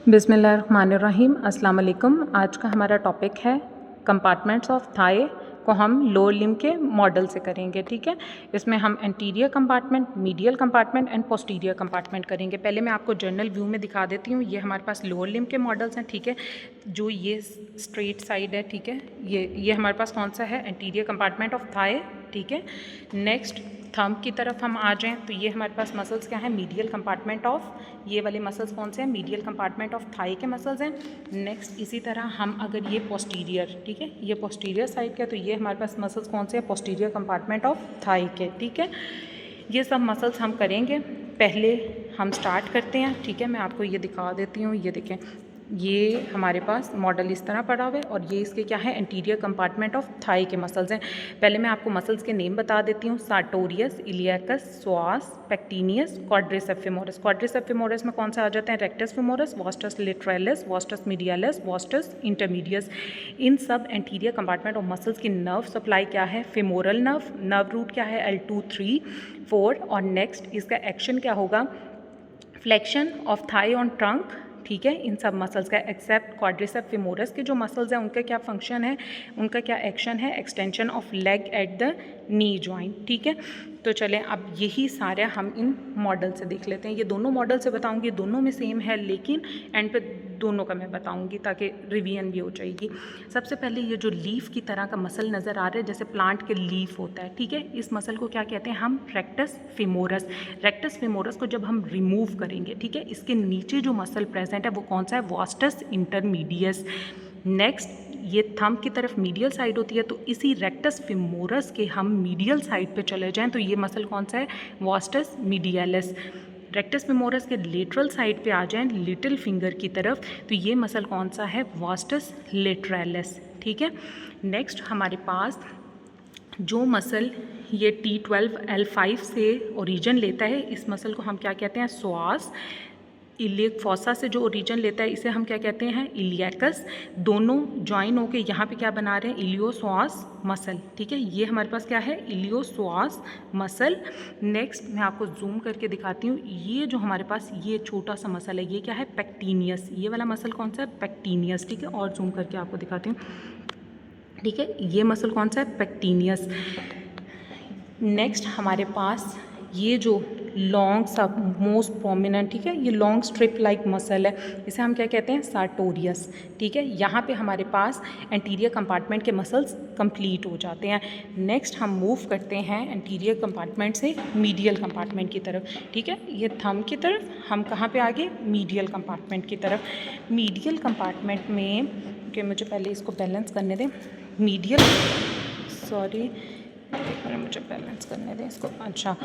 बिस्मिल्लाहिर्रहमानिर्रहीम। अस्सलाम वालेकुम। आज का हमारा टॉपिक है कंपार्टमेंट्स ऑफ थाई को हम लोअर लिम्ब के मॉडल से करेंगे। ठीक है, इसमें हम anterior compartment, medial compartment and posterior compartment करेंगे। पहले मैं आपको जनरल व्यू में दिखा देती हूँ। ये हमारे पास लोअर लिम्ब के मॉडल्स हैं। ठीक है, जो ये स्ट्रेट साइड है, ठीक है, ये हमारे पास कौन सा है, एंटीरियर कंपार्टमेंट ऑफ थाई। ठीक है, नेक्स्ट थंब की तरफ हम आ जाएं तो ये हमारे पास मसल्स क्या है, मीडियल कंपार्टमेंट ऑफ, ये वाले मसल्स कौन से हैं, मीडियल कंपार्टमेंट ऑफ थाई के मसल्स हैं। नेक्स्ट इसी तरह हम अगर ये पोस्टीरियर, ठीक है, ये पोस्टीरियर साइड का, तो ये हमारे पास मसल्स कौन से हैं, पोस्टीरियर कंपार्टमेंट ऑफ थाई के। ठीक है, ये सब मसल्स हम करेंगे। पहले हम स्टार्ट करते हैं। ठीक है, मैं आपको ये दिखा देती हूँ। ये देखें, ये हमारे पास मॉडल इस तरह पड़ा हुआ है और ये इसके क्या है, एंटीरियर कंपार्टमेंट ऑफ थाई के मसल्स हैं। पहले मैं आपको मसल्स के नेम बता देती हूँ। Sartorius, iliacus, psoas, pectineus, quadriceps femoris. Quadriceps femoris में कौन सा आ जाते हैं, rectus femoris, vastus lateralis, vastus medialis, vastus intermedius. इन सब एंटीरियर कंपार्टमेंट ऑफ मसल्स की नर्व सप्लाई क्या है, फेमोरल नर्व। नर्व रूट क्या है, L2, 3, 4। और नेक्स्ट इसका एक्शन क्या होगा, flexion of thigh on trunk. ठीक है, इन सब मसल्स का, एक्सेप्ट क्वाड्रिसेप्स फेमोरस के जो मसल्स हैं उनका क्या फंक्शन है, उनका क्या एक्शन है, extension of leg at the knee joint. ठीक है, तो चलें अब यही सारे हम इन मॉडल से देख लेते हैं। ये दोनों मॉडल से बताऊंगी, दोनों में सेम है, लेकिन एंड पे दोनों का मैं बताऊंगी ताकि रिवीजन भी हो जाएगी। सबसे पहले ये जो लीफ की तरह का मसल नज़र आ रहा है, जैसे प्लांट के लीफ होता है, ठीक है, इस मसल को क्या कहते हैं हम, रेक्टस फेमोरस। रेक्टस फेमोरस को जब हम रिमूव करेंगे, ठीक है, इसके नीचे जो मसल प्रेजेंट है वो कौन सा है, वास्टस इंटरमीडियस। नेक्स्ट ये थंब की तरफ मीडियल साइड होती है, तो इसी रेक्टस फेमोरस के हम मीडियल साइड पे चले जाएं तो ये मसल कौन सा है, वास्टस मीडियलिस। रेक्टस फेमोरस के लेटरल साइड पे आ जाएं, लिटिल फिंगर की तरफ, तो ये मसल कौन सा है, वास्टस लिटरेलिस। ठीक है, नेक्स्ट हमारे पास जो मसल ये T12L5 से ओरिजिन लेता है, इस मसल को हम क्या कहते हैं, स्वास। इलियक फॉसा से जो ओरिजिन लेता है इसे हम क्या कहते हैं, इलियकस। दोनों ज्वाइन होके यहाँ पे क्या बना रहे हैं, इलियोस्वास मसल। ठीक है, ये हमारे पास क्या है, इलियोस्वास मसल। नेक्स्ट मैं आपको जूम करके दिखाती हूँ। ये जो हमारे पास ये छोटा सा मसल है, ये क्या है, पेक्टिनियस। ये वाला मसल कौन सा है, पेक्टिनियस। ठीक है, और जूम करके आपको दिखाती हूँ। ठीक है, ये मसल कौन सा है, पेक्टिनियस। नेक्स्ट हमारे पास ये जो लॉन्ग सा मोस्ट प्रोमिनेंट, ठीक है, ये लॉन्ग स्ट्रिप लाइक मसल है, इसे हम क्या कहते हैं, सार्टोरियस। ठीक है, यहाँ पे हमारे पास एंटीरियर कंपार्टमेंट के मसल्स कंप्लीट हो जाते हैं। नेक्स्ट हम मूव करते हैं एंटीरियर कंपार्टमेंट से मीडियल कंपार्टमेंट की तरफ। ठीक है, ये थंब की तरफ, हम कहाँ पे आगे, मीडियल कंपार्टमेंट की तरफ। मीडियल कंपार्टमेंट में, कि मुझे पहले इसको बैलेंस करने दें, मीडियल, सॉरी एक मिनट, मुझे बैलेंस करने दें इसको। अच्छा,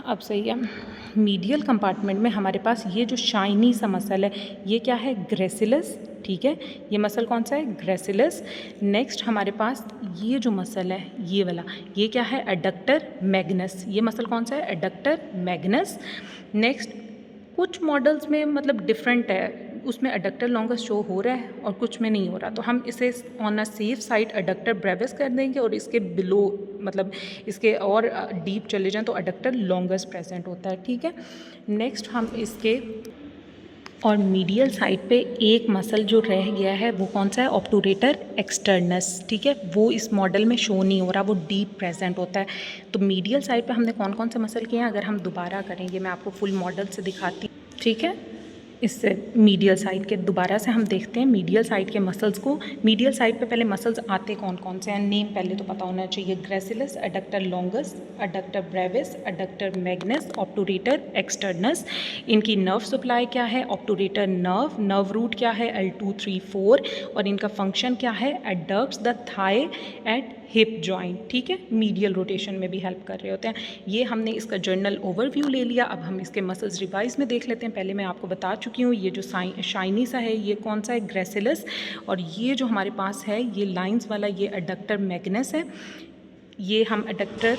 अब सही है। मीडियल कंपार्टमेंट में हमारे पास ये जो शाइनी सा मसल है, ये क्या है, ग्रेसिलस। ठीक है, ये मसल कौन सा है, ग्रेसिलस। नेक्स्ट हमारे पास ये जो मसल है, ये वाला, ये क्या है, एडक्टर मैग्नस। ये मसल कौन सा है, एडक्टर मैग्नस। नेक्स्ट कुछ मॉडल्स में मतलब डिफरेंट है, उसमें एडक्टर लॉन्गस शो हो रहा है और कुछ में नहीं हो रहा, तो हम इसे on a safe side adductor Brevis कर देंगे और इसके बिलो मतलब इसके और डीप चले जाएं तो एडक्टर लॉन्गस प्रेजेंट होता है। ठीक है, नेक्स्ट हम इसके और मीडियल साइड पे एक मसल जो रह गया है वो कौन सा है, ऑब्टूरेटर एक्सटर्नस। ठीक है, वो इस मॉडल में शो नहीं हो रहा, वो डीप प्रेजेंट होता है। तो मीडियल साइड पे हमने कौन कौन से मसल किए हैं, अगर हम दोबारा करेंगे, मैं आपको फुल मॉडल से दिखाती हूँ। ठीक है, इससे मीडियल साइड के दोबारा से हम देखते हैं मीडियल साइड के मसल्स को। मीडियल साइड पे पहले मसल्स आते कौन कौन से हैं, नेम पहले तो पता होना चाहिए, gracilis, adductor longus, adductor brevis, adductor magnus, obturator externus. इनकी नर्व सप्लाई क्या है, ऑब्टूरेटर नर्व। नर्व रूट क्या है, L2, 3, 4। और इनका फंक्शन क्या है, adducts the thigh at hip joint. ठीक है, मीडियल रोटेशन में भी हेल्प कर रहे होते हैं। ये हमने इसका जर्नल ओवरव्यू ले लिया। अब हम इसके मसल्स रिवाइज में देख लेते हैं। पहले मैं आपको बता चुकी हूँ, ये जो शाइनी सा है ये कौन सा है, ग्रेसिलस। और ये जो हमारे पास है ये लाइंस वाला, ये एडक्टर मैग्नस है। ये हम एडक्टर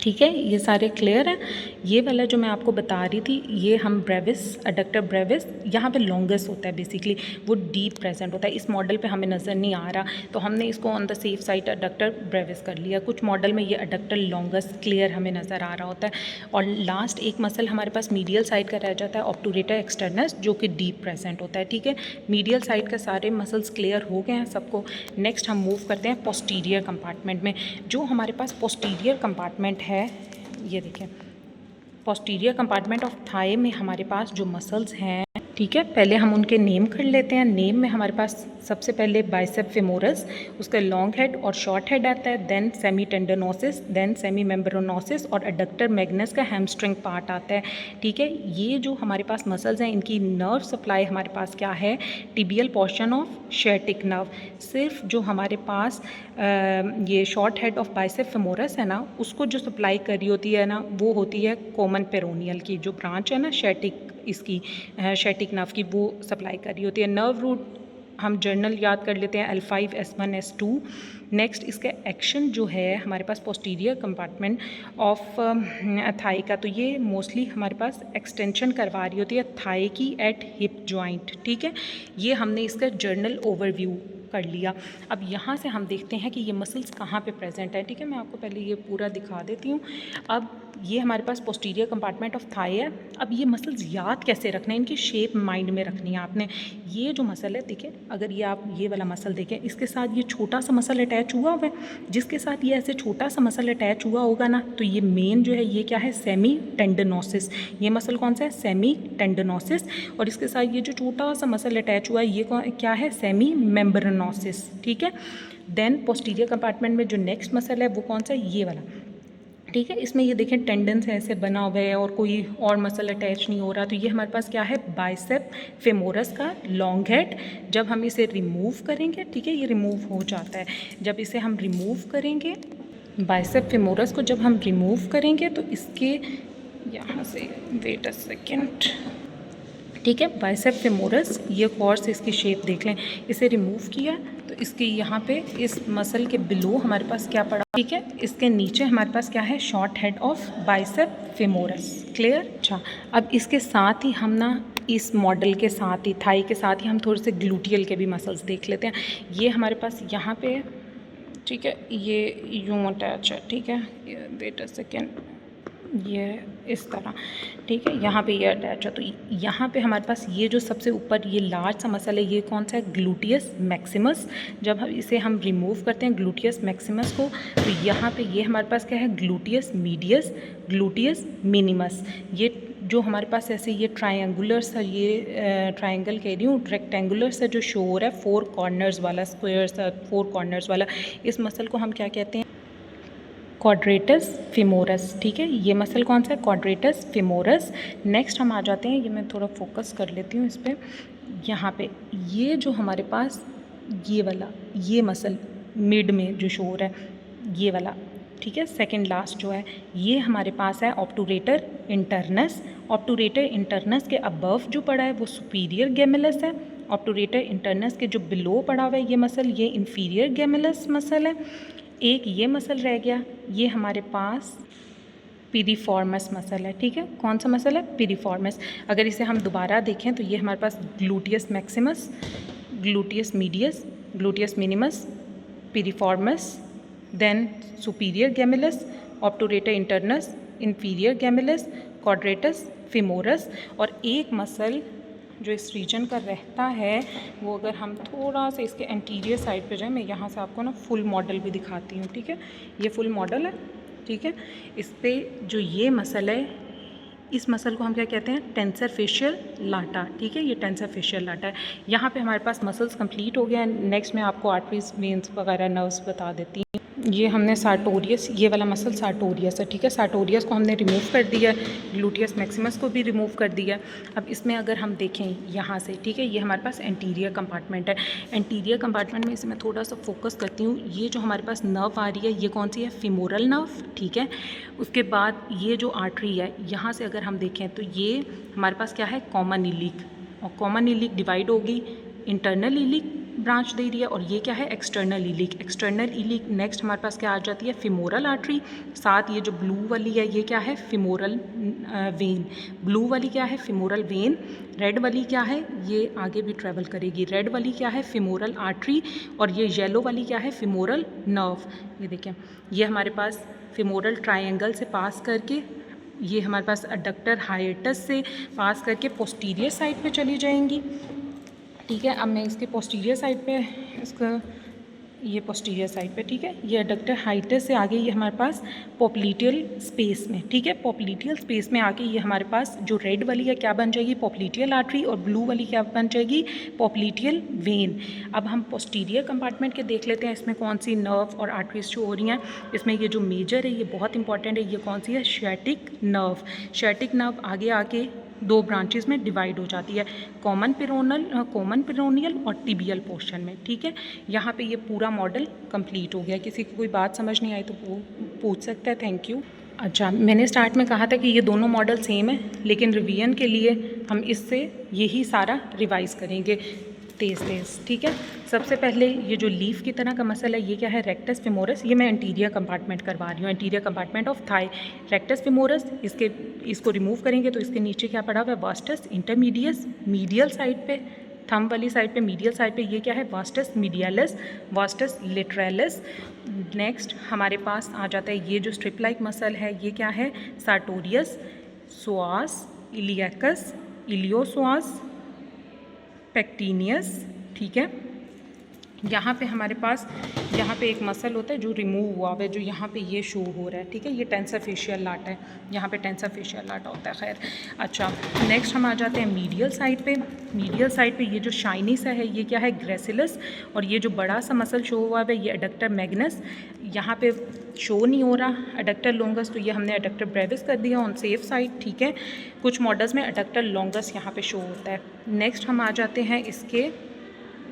ठीक है, ये सारे क्लियर हैं। ये वाला जो मैं आपको बता रही थी, ये हम ब्रेविस, अडक्टर ब्रेविस, यहाँ पे लॉन्गेस्ट होता है बेसिकली, वो डीप प्रेजेंट होता है। इस मॉडल पे हमें नज़र नहीं आ रहा, तो हमने इसको on the safe side adductor Brevis कर लिया। कुछ मॉडल में ये अडक्टर लॉन्गेस्ट क्लियर हमें नज़र आ रहा होता है। और लास्ट एक मसल हमारे पास मीडियल साइड का रह जाता है, ऑब्टूरेटर एक्सटर्नस, जो कि डीप प्रेजेंट होता है। ठीक है, मीडियल साइड के सारे मसल्स क्लियर हो गए हैं सबको। नेक्स्ट हम मूव करते हैं पोस्टीरियर कंपार्टमेंट में। जो हमारे पास पोस्टीरियर कंपार्टमेंट है, ये देखें, पोस्टीरियर कंपार्टमेंट ऑफ थाई में हमारे पास जो मसल्स हैं, ठीक है, पहले हम उनके नेम कर लेते हैं। नेम में हमारे पास सबसे पहले बाइसेप फेमोरस, उसका लॉन्ग हेड और शॉर्ट हेड आता है, देन सेमी टेंडनोसिस, देन सेमी मेम्ब्रेनोसिस और एडक्टर मैग्नस का हैमस्ट्रिंग पार्ट आता है। ठीक है, ये जो हमारे पास मसल्स हैं, इनकी नर्व सप्लाई हमारे पास क्या है, tibial portion of sciatic nerve. सिर्फ जो हमारे पास ये short head of bicep femoris है ना, उसको जो सप्लाई कर रही होती है ना, वो होती है कॉमन पेरोनियल की जो ब्रांच है ना, शेटिक, इसकी शेटिक नर्व की, वो सप्लाई कर रही होती है। नर्व रूट हम जर्नल याद कर लेते हैं, L5, S1, S2। नेक्स्ट इसका एक्शन जो है हमारे पास पोस्टीरियर कंपार्टमेंट ऑफ थाई का, तो ये मोस्टली हमारे पास एक्सटेंशन करवा रही होती है थाई की एट हिप जॉइंट। ठीक है, ये हमने इसका जर्नल ओवरव्यू कर लिया। अब यहाँ से हम देखते हैं कि ये मसल्स कहाँ पे प्रेजेंट है। ठीक है, मैं आपको पहले ये पूरा दिखा देती हूँ। अब ये हमारे पास पोस्टीरियर कंपार्टमेंट ऑफ थाई है। अब ये मसल्स याद कैसे रखना है, इनकी शेप माइंड में रखनी है आपने। ये जो मसल है, देखिए, अगर ये आप ये वाला मसल देखें, इसके साथ ये छोटा सा मसल अटैच हुआ हुआ है, जिसके साथ ये ऐसे छोटा सा मसल अटैच हुआ होगा ना, तो ये मेन जो है, ये क्या है, सेमी टेंडनोसिस। ये मसल कौन सा है, सेमी टेंडनोसिस। और इसके साथ ये जो छोटा सा मसल अटैच हुआ है, ये क्या है, सेमी मेम्ब्रेनोसिस। ठीक है, देन पोस्टीरियर कंपार्टमेंट में जो नेक्स्ट मसल है वो कौन सा है, ये वाला। ठीक है, इसमें ये देखें टेंडन से ऐसे बना हुआ है और कोई और मसल अटैच नहीं हो रहा, तो ये हमारे पास क्या है, बाइसेप फेमोरस का लॉन्ग हेड। जब हम इसे रिमूव करेंगे, ठीक है, ये रिमूव हो जाता है, जब इसे हम रिमूव करेंगे, बाइसेप फेमोरस को जब हम रिमूव करेंगे, तो इसके यहाँ से, वेट अ सेकेंड, ठीक है, बाइसेप फेमोरस, ये कोर्स इसकी शेप देख लें, इसे रिमूव किया तो इसके यहाँ पे इस मसल के बिलो हमारे पास क्या पड़ा, ठीक है, इसके नीचे हमारे पास क्या है, short head of bicep femoris. Clear. अच्छा, अब इसके साथ ही हम ना, इस मॉडल के साथ ही, थाई के साथ ही, हम थोड़े से ग्लूटियल के भी मसल्स देख लेते हैं। ये हमारे पास यहाँ पे, ठीक है, ये यूँ अटैच है, ठीक है, वेट अ सेकेंड, ये इस तरह, ठीक है, यहाँ पे ये अटैच है। तो यहाँ पे हमारे पास ये जो सबसे ऊपर ये लार्ज सा मसल है, ये कौन सा है, ग्लूटियस मैक्सिमस। जब हम इसे रिमूव करते हैं ग्लूटियस मैक्सिमस को, तो यहाँ पे ये हमारे पास क्या है, ग्लूटियस मीडियस, ग्लूटियस मिनिमस। ये जो हमारे पास ऐसे ये ट्रायंगुलर सा, ये ट्रायंगल कह रही हूँ, रेक्टेंगुलर सा जो शो हो रहा है, 4 कॉर्नर्स वाला, स्क्वायर सा 4 कॉर्नर्स वाला, इस मसल को हम क्या कहते हैं, क्वाड्रेटस फेमोरस। ठीक है, ये मसल कौन सा है, क्वाड्रेटस फेमोरस। नेक्स्ट हम आ जाते हैं, ये मैं थोड़ा फोकस कर लेती हूँ इस पर, यहाँ पे ये जो हमारे पास ये वाला, ये मसल मिड में जो शो हो रहा है, ये वाला, ठीक है, सेकंड लास्ट जो है, ये हमारे पास है ऑब्टूरेटर इंटरनस। ऑब्टूरेटर इंटरनस के अबव जो पड़ा है वो सुपीरियर गेमिलस है। ऑब्टूरेटर इंटरनस के जो बिलो पड़ा हुआ है ये मसल, ये इंफीरियर गेमिलस मसल है। एक ये मसल रह गया, ये हमारे पास पिरिफॉर्मस मसल है। ठीक है, कौन सा मसल है, पिरिफॉर्मस। अगर इसे हम दोबारा देखें तो ये हमारे पास gluteus maximus, gluteus medius, gluteus minimus, piriformis, then superior gemellus, obturator internus, inferior gemellus, quadratus femoris. और एक मसल जो इस रीजन का रहता है, वो अगर हम थोड़ा सा इसके एंटीरियर साइड पे जाएं, मैं यहाँ से आपको ना फुल मॉडल भी दिखाती हूँ। ठीक है, ये फुल मॉडल है। ठीक है, इस पे जो ये मसल है, इस मसल को हम क्या कहते हैं, टेंसर फेशियल लाटा। ठीक है, ये टेंसर फेशियल लाटा है। यहाँ पे हमारे पास मसल्स कंप्लीट हो गया है। नेक्स्ट मैं आपको आर्टरीज, वेन्स वगैरह, नर्व्स बता देती हूँ। ये हमने सार्टोरियस, ये वाला मसल सार्टोरियस है। ठीक है, सार्टोरियस को हमने रिमूव कर दिया है, ग्लूटियस मैक्सिमस को भी रिमूव कर दिया है। अब इसमें अगर हम देखें यहाँ से, ठीक है, ये हमारे पास एंटीरियर कंपार्टमेंट है। एंटीरियर कंपार्टमेंट में इसे मैं थोड़ा सा फोकस करती हूँ। ये जो हमारे पास नर्व आ रही है, ये कौन सी है, फीमोरल नर्व। ठीक है, उसके बाद ये जो आर्टरी है, यहाँ से अगर हम देखें तो ये हमारे पास क्या है, कॉमन इलिक। और कॉमन इलिक डिवाइड होगी इंटरनल इलिक ब्रांच दे रही है, और ये क्या है, external iliac. External iliac next हमारे पास क्या आ जाती है, फिमोरल आर्टरी। साथ ये जो ब्लू वाली है ये क्या है, फिमोरल वेन। ब्लू वाली क्या है, फिमोरल वेन। रेड वाली क्या है, ये आगे भी ट्रेवल करेगी। रेड वाली क्या है, फिमोरल आर्टरी। और ये येलो वाली क्या है, फिमोरल नर्व। ये देखें, ये हमारे पास फिमोरल ट्रायंगल से पास करके ये हमारे पास अडक्टर हाइएटस से पास करके पोस्टीरियर साइड पे चली जाएंगी। ठीक है, अब मैं इसके पोस्टीरियर साइड पे इसका ये पोस्टीरियर साइड पे, ठीक है, ये अडक्टर हाइएटस से आगे ये हमारे पास पोप्लीटियल स्पेस में, ठीक है, पोप्लीटियल स्पेस में आके ये हमारे पास जो रेड वाली है क्या बन जाएगी, पोप्लीटियल आर्टरी, और ब्लू वाली क्या बन जाएगी, पोप्लीटियल वेन। अब हम पोस्टीरियर कंपार्टमेंट के देख लेते हैं इसमें कौन सी नर्व और आर्टरीज शो हो रही हैं। इसमें ये जो मेजर है ये बहुत इंपॉर्टेंट है, ये कौन सी है, शैटिक नर्व। शैटिक नर्व आगे आके दो ब्रांचेस में डिवाइड हो जाती है, कॉमन पिरोनियल और टिबियल पोर्शन में। ठीक है, यहाँ पे ये पूरा मॉडल कंप्लीट हो गया। किसी को कोई बात समझ नहीं आई तो पूछ सकता है। Thank you. अच्छा, मैंने स्टार्ट में कहा था कि ये दोनों मॉडल सेम है, लेकिन रिवीजन के लिए हम इससे यही सारा रिवाइज़ करेंगे तेज़। ठीक है, सबसे पहले ये जो लीफ की तरह का मसल है ये क्या है, रेक्टस फेमोरस। ये मैं एंटीरियर कंपार्टमेंट करवा रही हूँ, anterior compartment of thigh. Rectus femoris, इसको रिमूव करेंगे तो इसके नीचे क्या पड़ा हुआ है, वास्टस इंटरमीडियस। मीडियल साइड पे, थंब वाली साइड पे, मीडियल साइड पे ये क्या है, vastus medialis, vastus lateralis. Next हमारे पास आ जाता है ये जो स्ट्रिप लाइक मसल है ये क्या है, सार्टोरियस, सोआस, इलियकस, इलियोसोआस, पेक्टिनियस। ठीक है, यहाँ पे हमारे पास यहाँ पे एक मसल होता है जो रिमूव हुआ है, जो यहाँ पे ये शो हो रहा है। ठीक है, ये टेंसर फेशियल लाट है, यहाँ पे टेंसर फेशियल लाट होता है। खैर, अच्छा, नेक्स्ट हम आ जाते हैं मीडियल साइड पे। मीडियल साइड पे ये जो शाइनी सा है ये क्या है, ग्रेसिलस। और ये जो बड़ा सा मसल शो हुआ है ये एडक्टर मैग्नस। यहाँ पे शो नहीं हो रहा एडक्टर लॉन्गस, तो ये हमने एडक्टर ब्रेविस कर दिया ऑन सेफ साइड। ठीक है, कुछ मॉडल्स में एडक्टर लॉन्गस यहाँ पे शो होता है। नेक्स्ट हम आ जाते हैं इसके,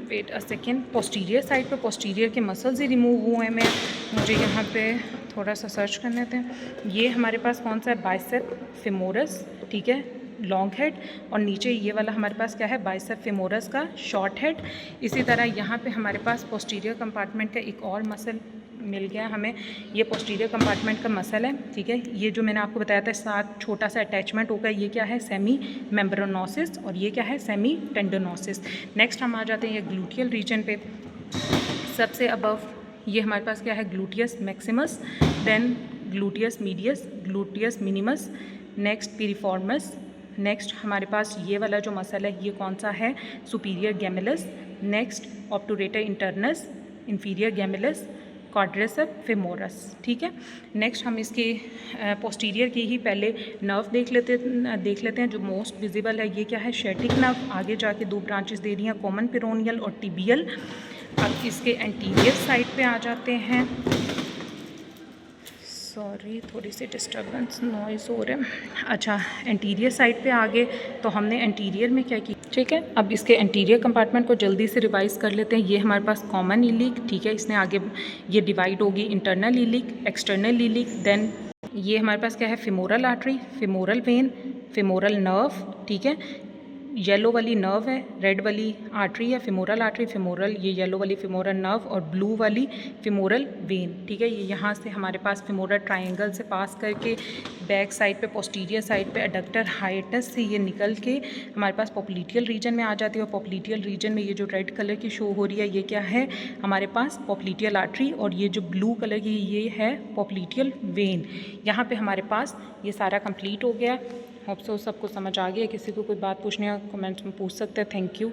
wait a second, posterior side पे। पोस्टीरियर के मसल्स ही रिमूव हुए हैं, मुझे यहाँ पे थोड़ा सा सर्च करने थे। ये हमारे पास कौन सा है, बाइसेप फेमोरस। ठीक है, लॉन्ग हेड, और नीचे ये वाला हमारे पास क्या है, बाइसेप फेमोरस का शॉर्ट हेड। इसी तरह यहाँ पे हमारे पास पोस्टीरियर कंपार्टमेंट का एक और मसल मिल गया हमें, ये पोस्टीरियर कंपार्टमेंट का मसल है। ठीक है, ये जो मैंने आपको बताया था साथ छोटा सा अटैचमेंट होगा, ये क्या है, सेमी मेम्ब्रेनोसिस, और ये क्या है, सेमी टेंडोनोसिस। नेक्स्ट हम आ जाते हैं ये ग्लूटियल रीजन पे। सबसे अबव ये हमारे पास क्या है, gluteus maximus, then gluteus medius, gluteus minimus, next piriformis. Next हमारे पास ये वाला जो मसल है ये कौन सा है, superior gemellus. Next obturator internus, inferior gemellus, quadricep femoris. ठीक है, नेक्स्ट हम इसके पोस्टीरियर की ही पहले नर्व देख लेते हैं जो मोस्ट विजिबल है, ये क्या है, शैटिक नर्व। आगे जाके दो ब्रांचेस दे रही हैं, कॉमन पिरोनियल और टिबियल। अब इसके एंटीरियर साइड पे आ जाते हैं, सॉरी थोड़ी सी डिस्टर्बेंस नॉइज़ हो रहा है। अच्छा, एंटीरियर साइड पे आगे तो हमने एंटीरियर में क्या की। ठीक है, अब इसके एंटीरियर कंपार्टमेंट को जल्दी से रिवाइज कर लेते हैं। ये हमारे पास कॉमन इलिक, ठीक है, इसने आगे ये डिवाइड होगी internal iliac, external iliac, then ये हमारे पास क्या है, femoral artery, femoral vein, femoral nerve. ठीक है, येलो वाली नर्व है, रेड वाली आर्टरी है, फिमोरल आर्टरी, फिमोरल ये येलो वाली फिमोरल नर्व, और ब्लू वाली फिमोरल वेन। ठीक है, ये यहाँ से हमारे पास फिमोरल ट्रायंगल से पास करके बैक साइड पे, पोस्टीरियर साइड पे एडक्टर हाइएटस से ये निकल के हमारे पास पोप्लीटियल रीजन में आ जाती है। और पोप्लीटियल रीजन में ये जो रेड कलर की शो हो रही है ये क्या है, हमारे पास पोप्लीटियल आर्टरी, और ये जो ब्लू कलर की ये है पोप्लीटियल वेन। यहाँ पे हमारे पास ये सारा कंप्लीट हो गया। होप सो सबको समझ आ गया। किसी को कोई बात पूछनी है कमेंट्स में पूछ सकते हैं। Thank you.